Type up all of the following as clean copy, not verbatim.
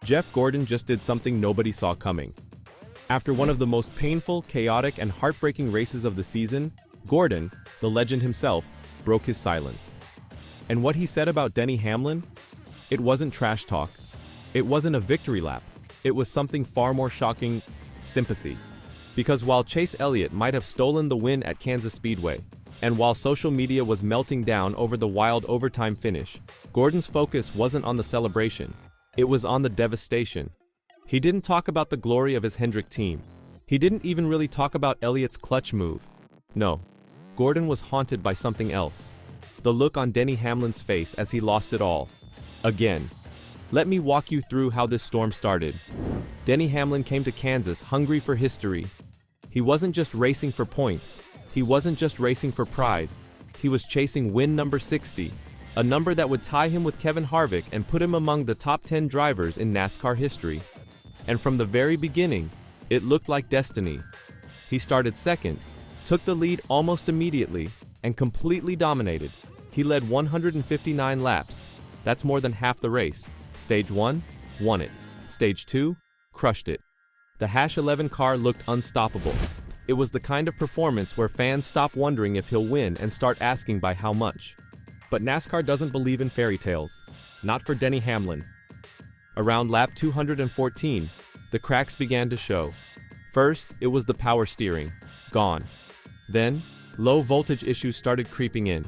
Jeff Gordon just did something nobody saw coming. After one of the most painful, chaotic, and heartbreaking races of the season, Gordon, the legend himself, broke his silence. And what he said about Denny Hamlin? It wasn't trash talk. It wasn't a victory lap. It was something far more shocking: sympathy. Because while Chase Elliott might have stolen the win at Kansas Speedway, and while social media was melting down over the wild overtime finish, Gordon's focus wasn't on the celebration. It was on the devastation. He didn't talk about the glory of his Hendrick team. He didn't even really talk about Elliott's clutch move. No, Gordon was haunted by something else. The look on Denny Hamlin's face as he lost it all. Again. Let me walk you through how this storm started. Denny Hamlin came to Kansas hungry for history. He wasn't just racing for points. He wasn't just racing for pride. He was chasing win number 60, a number that would tie him with Kevin Harvick and put him among the top 10 drivers in NASCAR history. And from the very beginning, it looked like destiny. He started second, took the lead almost immediately, and completely dominated. He led 159 laps. That's more than half the race. Stage 1, won it. Stage 2, crushed it. The #11 car looked unstoppable. It was the kind of performance where fans stop wondering if he'll win and start asking by how much. But NASCAR doesn't believe in fairy tales. Not for Denny Hamlin. Around lap 214, the cracks began to show. First, it was the power steering. Gone. Then, low voltage issues started creeping in.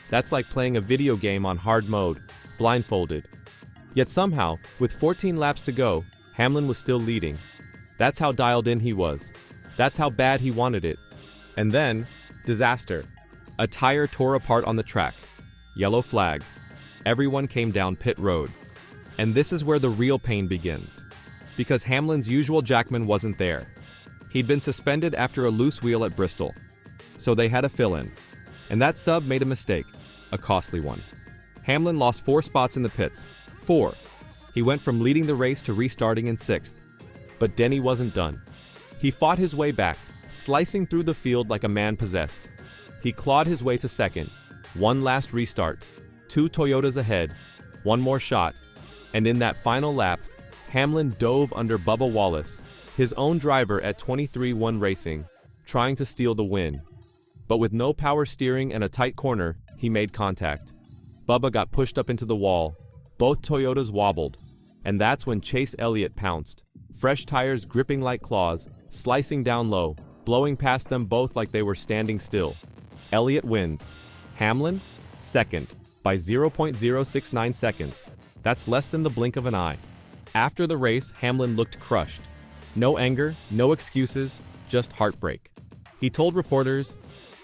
That's like playing a video game on hard mode, blindfolded. Yet somehow, with 14 laps to go, Hamlin was still leading. That's how dialed in he was. That's how bad he wanted it. And then, disaster. A tire tore apart on the track. Yellow flag. Everyone came down pit road. And this is where the real pain begins. Because Hamlin's usual Jackman wasn't there. He'd been suspended after a loose wheel at Bristol. So they had a fill-in. And that sub made a mistake. A costly one. Hamlin lost 4 spots in the pits. 4. He went from leading the race to restarting in 6th. But Denny wasn't done. He fought his way back, slicing through the field like a man possessed. He clawed his way to 2nd. One last restart. 2 Toyotas ahead. One more shot. And in that final lap, Hamlin dove under Bubba Wallace, his own driver at 23-1 Racing, trying to steal the win. But with no power steering and a tight corner, he made contact. Bubba got pushed up into the wall. Both Toyotas wobbled, and that's when Chase Elliott pounced. Fresh tires gripping like claws, slicing down low, blowing past them both like they were standing still. Elliott wins. Hamlin, 2nd, by 0.069 seconds. That's less than the blink of an eye. After the race, Hamlin looked crushed. No anger, no excuses, just heartbreak. He told reporters,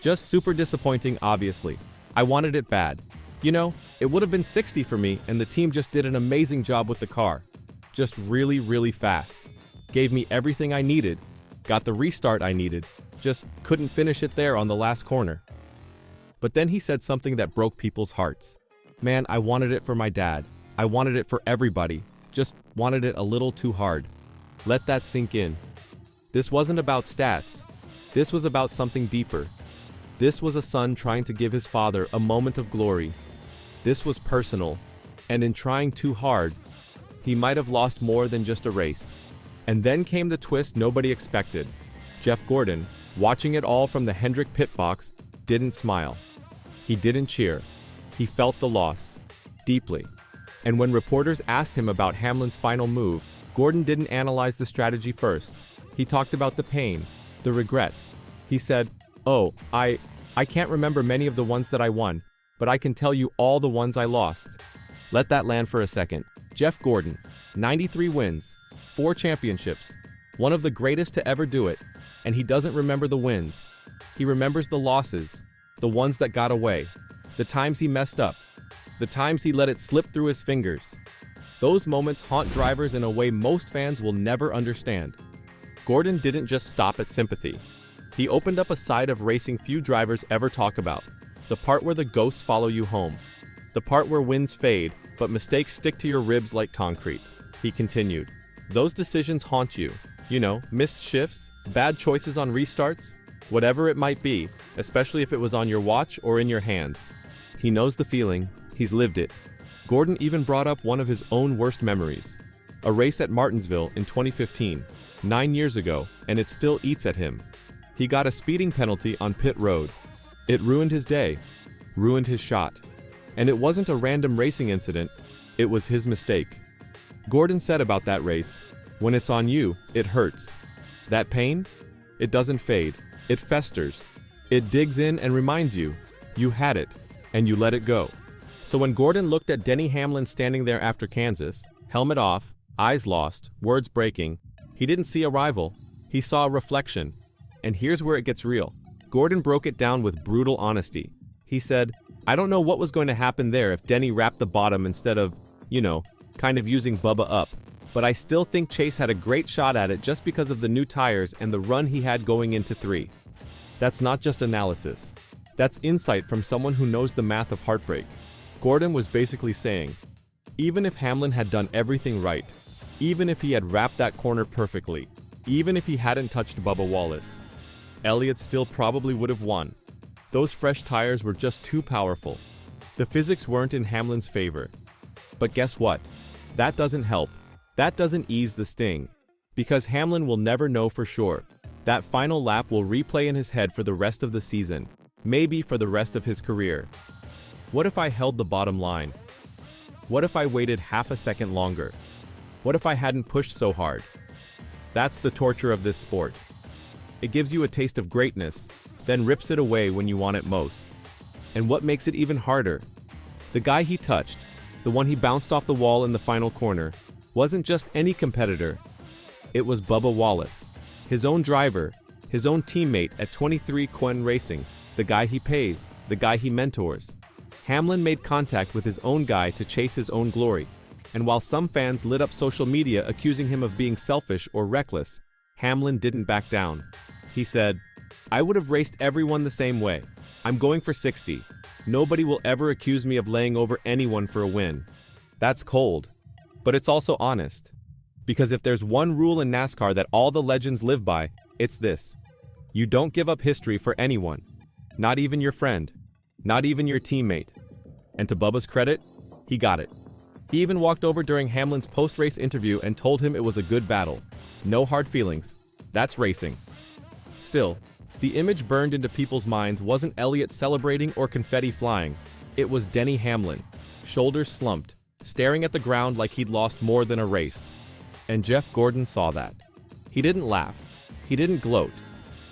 "Just super disappointing, obviously. I wanted it bad. You know, it would have been 60 for me, and the team just did an amazing job with the car. Just really, really fast. Gave me everything I needed. Got the restart I needed. Just couldn't finish it there on the last corner." But then he said something that broke people's hearts. "Man, I wanted it for my dad. I wanted it for everybody. Just wanted it a little too hard." Let that sink in. This wasn't about stats. This was about something deeper. This was a son trying to give his father a moment of glory. This was personal, and in trying too hard, he might have lost more than just a race. And then came the twist nobody expected. Jeff Gordon, watching it all from the Hendrick pit box, didn't smile. He didn't cheer. He felt the loss. Deeply. And when reporters asked him about Hamlin's final move, Gordon didn't analyze the strategy first. He talked about the pain, the regret. He said, "Oh, I can't remember many of the ones that I won, but I can tell you all the ones I lost." Let that land for a second. Jeff Gordon, 93 wins, 4 championships, one of the greatest to ever do it, and he doesn't remember the wins. He remembers the losses, the ones that got away, the times he messed up, the times he let it slip through his fingers. Those moments haunt drivers in a way most fans will never understand. Gordon didn't just stop at sympathy. He opened up a side of racing few drivers ever talk about, the part where the ghosts follow you home, the part where wins fade, but mistakes stick to your ribs like concrete. He continued, "Those decisions haunt you. You know, missed shifts, bad choices on restarts, whatever it might be, especially if it was on your watch or in your hands." He knows the feeling. He's lived it. Gordon even brought up one of his own worst memories. A race at Martinsville in 2015, 9 years ago, and it still eats at him. He got a speeding penalty on pit road. It ruined his day, ruined his shot. And it wasn't a random racing incident, it was his mistake. Gordon said about that race, "When it's on you, it hurts. That pain? It doesn't fade, it festers. It digs in and reminds you, you had it, and you let it go." So when Gordon looked at Denny Hamlin standing there after Kansas, helmet off, eyes lost, words breaking, he didn't see a rival, he saw a reflection. And here's where it gets real. Gordon broke it down with brutal honesty. He said, "I don't know what was going to happen there if Denny wrapped the bottom instead of, kind of using Bubba up. But I still think Chase had a great shot at it just because of the new tires and the run he had going into 3. That's not just analysis. That's insight from someone who knows the math of heartbreak. Gordon was basically saying, even if Hamlin had done everything right, even if he had wrapped that corner perfectly, even if he hadn't touched Bubba Wallace, Elliott still probably would have won. Those fresh tires were just too powerful. The physics weren't in Hamlin's favor. But guess what? That doesn't help. That doesn't ease the sting. Because Hamlin will never know for sure. That final lap will replay in his head for the rest of the season, maybe for the rest of his career. What if I held the bottom line? What if I waited half a second longer? What if I hadn't pushed so hard? That's the torture of this sport. It gives you a taste of greatness, then rips it away when you want it most. And what makes it even harder? The guy he touched, the one he bounced off the wall in the final corner, wasn't just any competitor. It was Bubba Wallace, his own driver, his own teammate at 23 Quen Racing, the guy he pays, the guy he mentors. Hamlin made contact with his own guy to chase his own glory. And while some fans lit up social media accusing him of being selfish or reckless, Hamlin didn't back down. He said, "I would have raced everyone the same way. I'm going for 60. Nobody will ever accuse me of laying over anyone for a win." That's cold. But it's also honest. Because if there's one rule in NASCAR that all the legends live by, it's this. You don't give up history for anyone. Not even your friend. Not even your teammate. And to Bubba's credit, he got it. He even walked over during Hamlin's post-race interview and told him it was a good battle. No hard feelings. That's racing. Still, the image burned into people's minds wasn't Elliott celebrating or confetti flying. It was Denny Hamlin, shoulders slumped, staring at the ground like he'd lost more than a race. And Jeff Gordon saw that. He didn't laugh. He didn't gloat.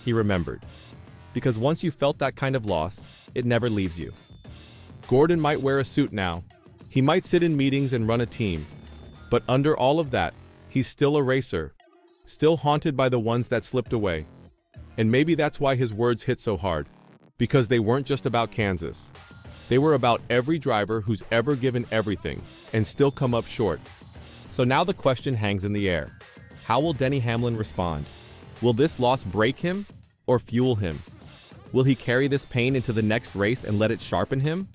He remembered. Because once you felt that kind of loss, it never leaves you. Gordon might wear a suit now. He might sit in meetings and run a team. But under all of that, he's still a racer. Still haunted by the ones that slipped away. And maybe that's why his words hit so hard. Because they weren't just about Kansas. They were about every driver who's ever given everything and still come up short. So now the question hangs in the air. How will Denny Hamlin respond? Will this loss break him or fuel him? Will he carry this pain into the next race and let it sharpen him?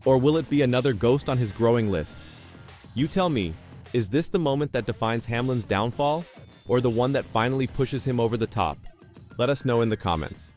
Or will it be another ghost on his growing list? You tell me, is this the moment that defines Hamlin's downfall, or the one that finally pushes him over the top? Let us know in the comments.